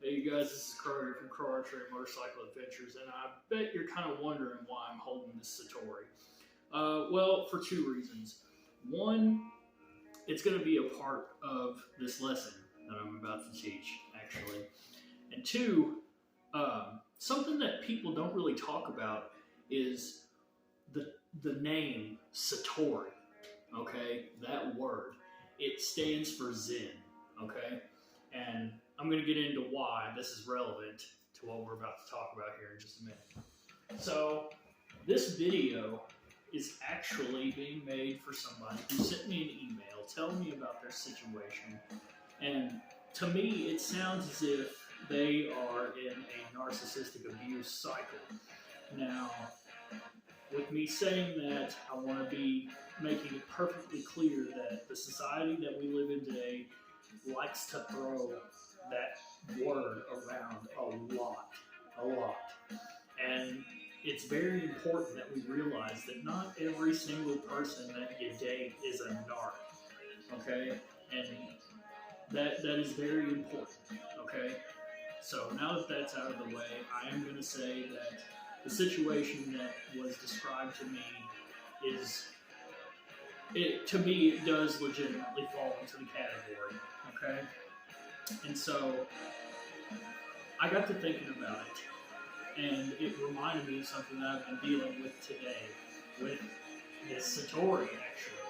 Hey you guys, this is Carter from Car Trade Motorcycle Adventures, and I bet you're kind of wondering why I'm holding this Satori. Well, for two reasons. One, it's going to be a part of this lesson that I'm about to teach, actually. And two, something that people don't really talk about is the name Satori. Okay, that word. It stands for Zen. Okay, and I'm going to get into why this is relevant to what we're about to talk about here in just a minute. So, this video is actually being made for somebody who sent me an email telling me about their situation. And to me, it sounds as if they are in a narcissistic abuse cycle. Now, with me saying that, I want to be making it perfectly clear that the society that we live in today likes to throw that word around a lot. And it's very important that we realize that not every single person that you date is a narc, okay? And that is very important, okay? So now that that's out of the way, I am going to say that the situation that was described to me to me, it does legitimately fall into the category, okay? And so, I got to thinking about it, and it reminded me of something that I've been dealing with today, with this Satori, actually.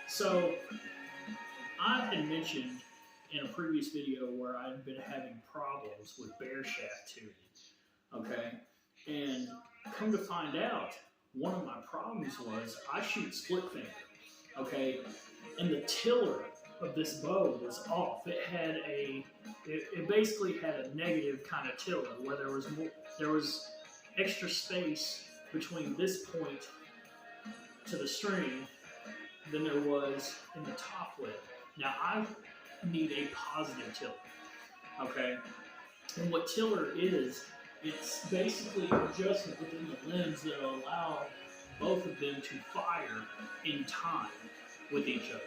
So, I had mentioned in a previous video where I'd been having problems with bear shaft tuning, okay? And come to find out, one of my problems was I shoot split finger, okay? And the tiller of this bow was off. It basically had a negative kind of tiller where there was extra space between this point to the string than there was in the top lip. Now I need a positive tiller, okay? And what tiller is, it's basically an adjustment within the lens that will allow both of them to fire in time with each other.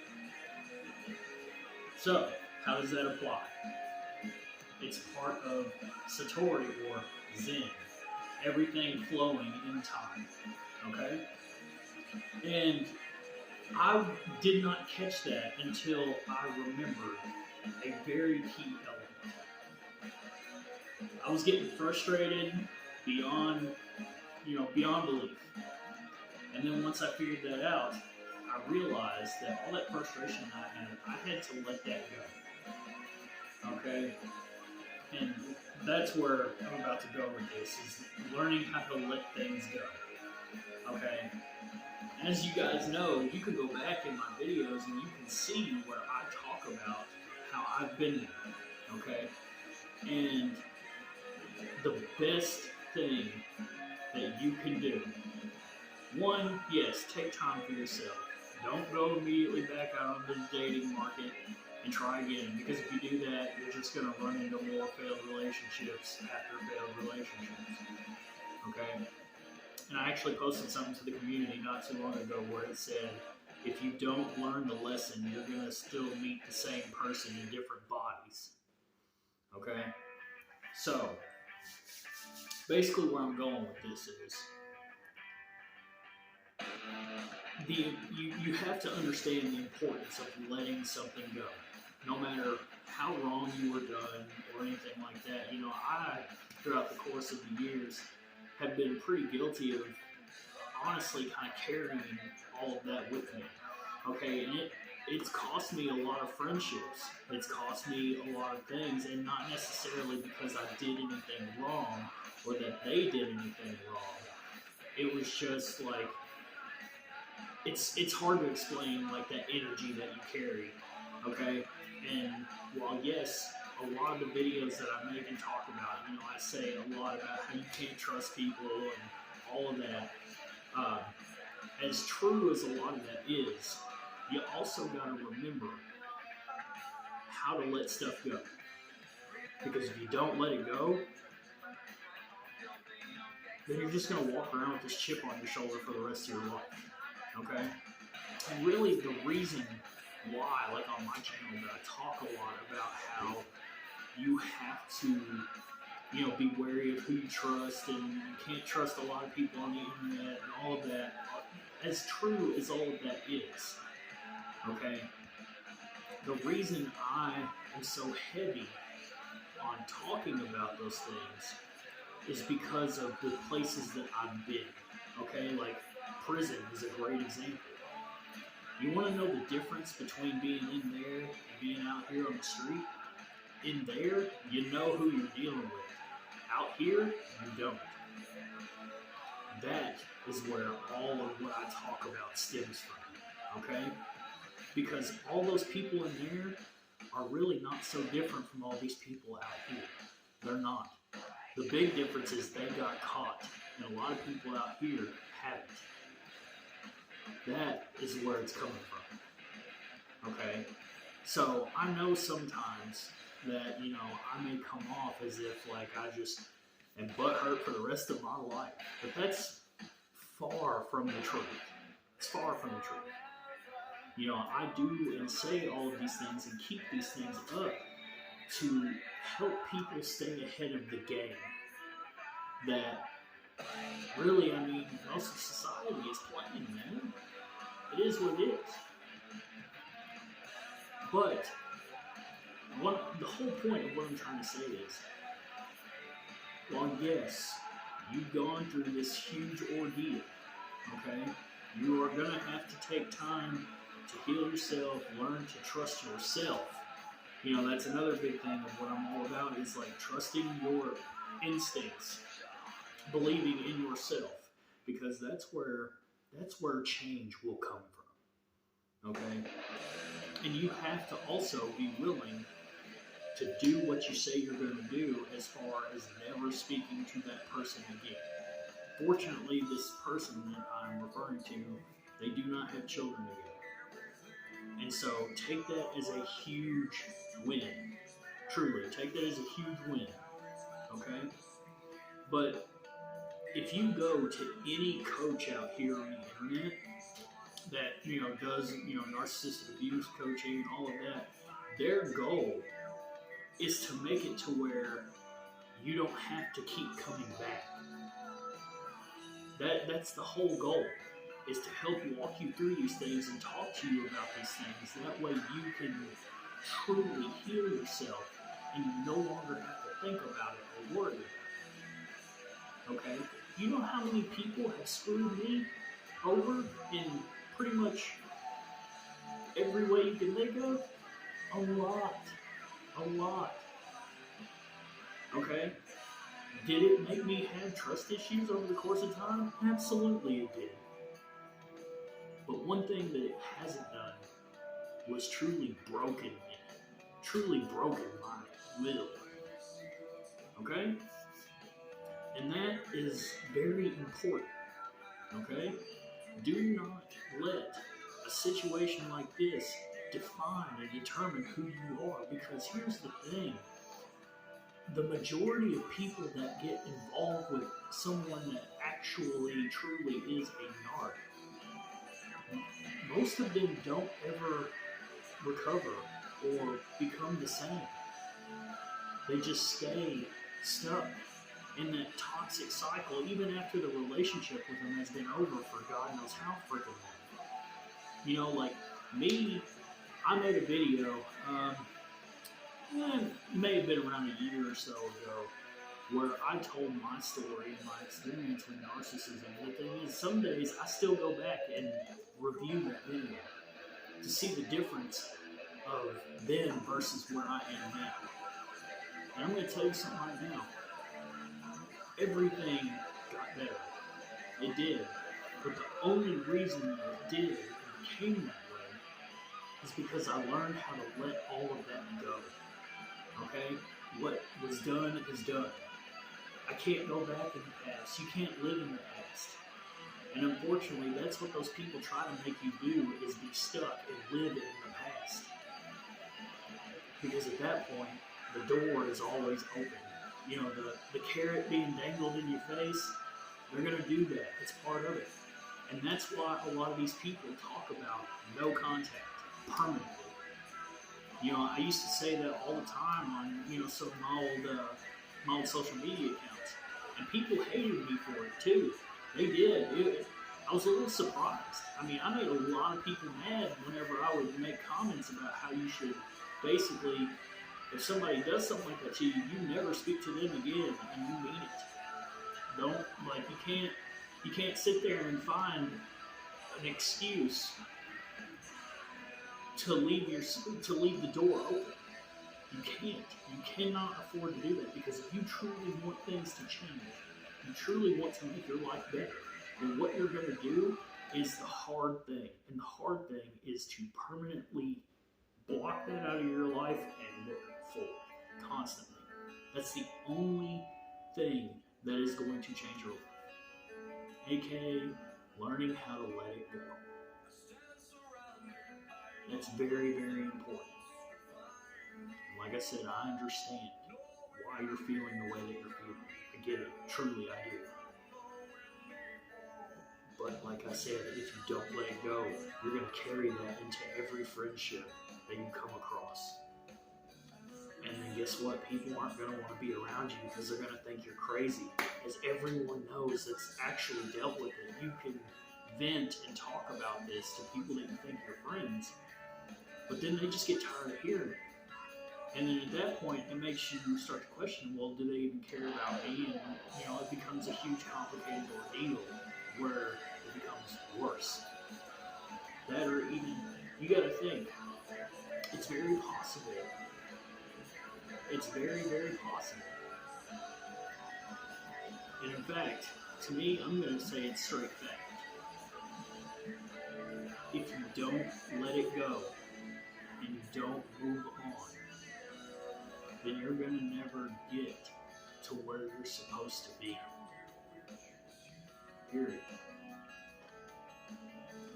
So, how does that apply? It's part of Satori or Zen. Everything flowing in time. Okay? And I did not catch that until I remembered a very key element. I was getting frustrated beyond belief. And then once I figured that out, I realized that all that frustration I had to let that go. Okay? And that's where I'm about to go with this, is learning how to let things go. Okay? As you guys know, you can go back in my videos and you can see where I talk about how I've been there. Okay? And the best thing that you can do, one, yes, take time for yourself. Don't go immediately back out onto the dating market and try again, because if you do that, you're just going to run into more failed relationships after failed relationships. Okay? And I actually posted something to the community not too long ago where it said, if you don't learn the lesson, you're going to still meet the same person in different bodies. Okay? So, basically where I'm going with this is, you have to understand the importance of letting something go. No matter how wrong you were done or anything like that. You know, I, throughout the course of the years, have been pretty guilty of honestly kind of carrying all of that with me. Okay, and it's cost me a lot of friendships. It's cost me a lot of things, and not necessarily because I did anything wrong or that they did anything wrong. It was just like, it's hard to explain, like, that energy that you carry, okay? And while yes, a lot of the videos that I make and talk about, you know, I say a lot about how you can't trust people and all of that. As true as a lot of that is, you also got to remember how to let stuff go. Because if you don't let it go, then you're just going to walk around with this chip on your shoulder for the rest of your life. Okay? And really the reason why, like on my channel, that I talk a lot about how you have to, be wary of who you trust, and you can't trust a lot of people on the internet and all of that. As true as all of that is, okay, the reason I am so heavy on talking about those things is because of the places that I've been, okay? Like, prison is a great example. You want to know the difference between being in there and being out here on the street? In there, you know who you're dealing with. Out here, you don't. That is where all of what I talk about stems from, okay? Because all those people in there are really not so different from all these people out here. They're not. The big difference is they got caught, and a lot of people out here haven't. That is where it's coming from, okay? So I know sometimes that, I may come off as if like I just am butthurt for the rest of my life, but that's far from the truth. It's far from the truth. I do and say all of these things and keep these things up to help people stay ahead of the game that really, most of society is playing, man. It is what it is. But the whole point of what I'm trying to say is, while yes, you've gone through this huge ordeal, okay, you are going to have to take time to heal yourself, learn to trust yourself. That's another big thing of what I'm all about, is like trusting your instincts, believing in yourself, because that's where change will come from, okay? And you have to also be willing to do what you say you're going to do, as far as never speaking to that person again. Fortunately, this person that I'm referring to, they do not have children together. And so take that as a huge win. Truly, take that as a huge win. Okay? But if you go to any coach out here on the internet that, does, narcissistic abuse coaching and all of that, their goal is to make it to where you don't have to keep coming back. That's the whole goal, is to help walk you through these things and talk to you about these things. That way you can truly heal yourself and you no longer have to think about it or worry about it. Okay? You know how many people have screwed me over in pretty much every way you can think of? A lot. A lot. Okay? Did it make me have trust issues over the course of time? Absolutely it did. But one thing that it hasn't done was truly broken me. Truly broken my will. Okay? And that is very important. Okay? Do not let a situation like this define and determine who you are, because here's the thing. The majority of people that get involved with someone that actually truly is a narc, most of them don't ever recover or become the same. They just stay stuck in that toxic cycle even after the relationship with them has been over for God knows how freaking long. Like me, I made a video, it may have been around a year or so ago, where I told my story and my experience with narcissism. And the thing is, some days I still go back and review that video to see the difference of then versus where I am now. And I'm going to tell you something right now. Everything got better. It did. But the only reason that it did and became that way is because I learned how to let all of that go. Okay? What was done is done. I can't go back in the past. You can't live in the past. And unfortunately, that's what those people try to make you do, is be stuck and live in the past. Because at that point, the door is always open. The carrot being dangled in your face, they're going to do that. It's part of it. And that's why a lot of these people talk about no contact permanently. You know, I used to say that all the time on, you know, some of my old social media accounts, and people hated me for it too. They did. I was a little surprised. I mean, I made a lot of people mad whenever I would make comments about how you should basically, if somebody does something like that to you, you never speak to them again, and you mean it. Don't, like, you can't sit there and find an excuse to leave the door open. You can't. You cannot afford to do that, because if you truly want things to change, you truly want to make your life better, then what you're going to do is the hard thing. And the hard thing is to permanently block that out of your life and look forward constantly. That's the only thing that is going to change your life. AKA learning how to let it go. That's very, very important. And like I said, I understand why you're feeling the way that you're feeling. I get it. Truly, I do. But like I said, if you don't let it go, you're going to carry that into every friendship that you come across. And then guess what? People aren't going to want to be around you because they're going to think you're crazy. As everyone knows that's actually dealt with it, you can vent and talk about this to people that you think you're friends, but then they just get tired of hearing it. And then at that point, it makes you start to question, well, do they even care about me? And, you know, it becomes a huge complicated ordeal where it becomes worse. That, or even, you got to think, it's very possible. It's very, very possible. And in fact, to me, I'm going to say it's straight fact. If you don't let it go and you don't move on, then you're going to never get to where you're supposed to be. Period.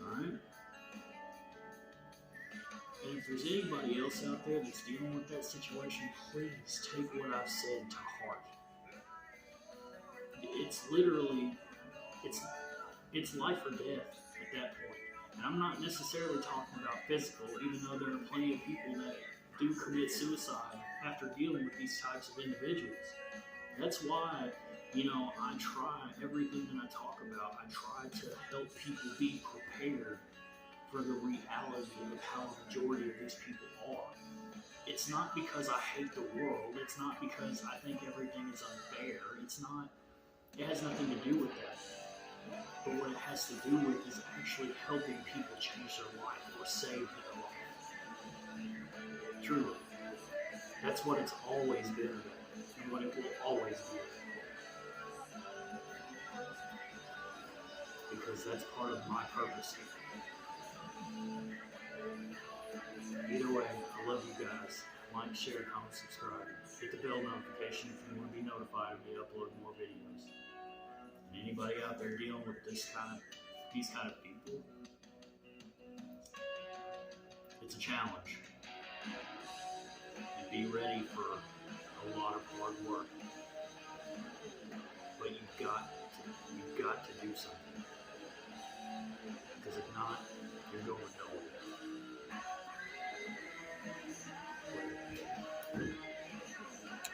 Alright? And if there's anybody else out there that's dealing with that situation, please take what I've said to heart. It's literally, it's life or death at that point. And I'm not necessarily talking about physical, even though there are plenty of people that do commit suicide after dealing with these types of individuals. That's why, you know, I try everything that I talk about. I try to help people be prepared for the reality of how the majority of these people are. It's not because I hate the world. It's not because I think everything is unfair. It has nothing to do with that. But what it has to do with is actually helping people change their life or save their life. Truly. That's what it's always been about, and what it will always be about. Because that's part of my purpose here. Either way, I love you guys. Like, share, comment, subscribe. Hit the bell notification if you want to be notified of me uploading more videos. And anybody out there dealing with these kind of people, it's a challenge. And be ready for a lot of hard work.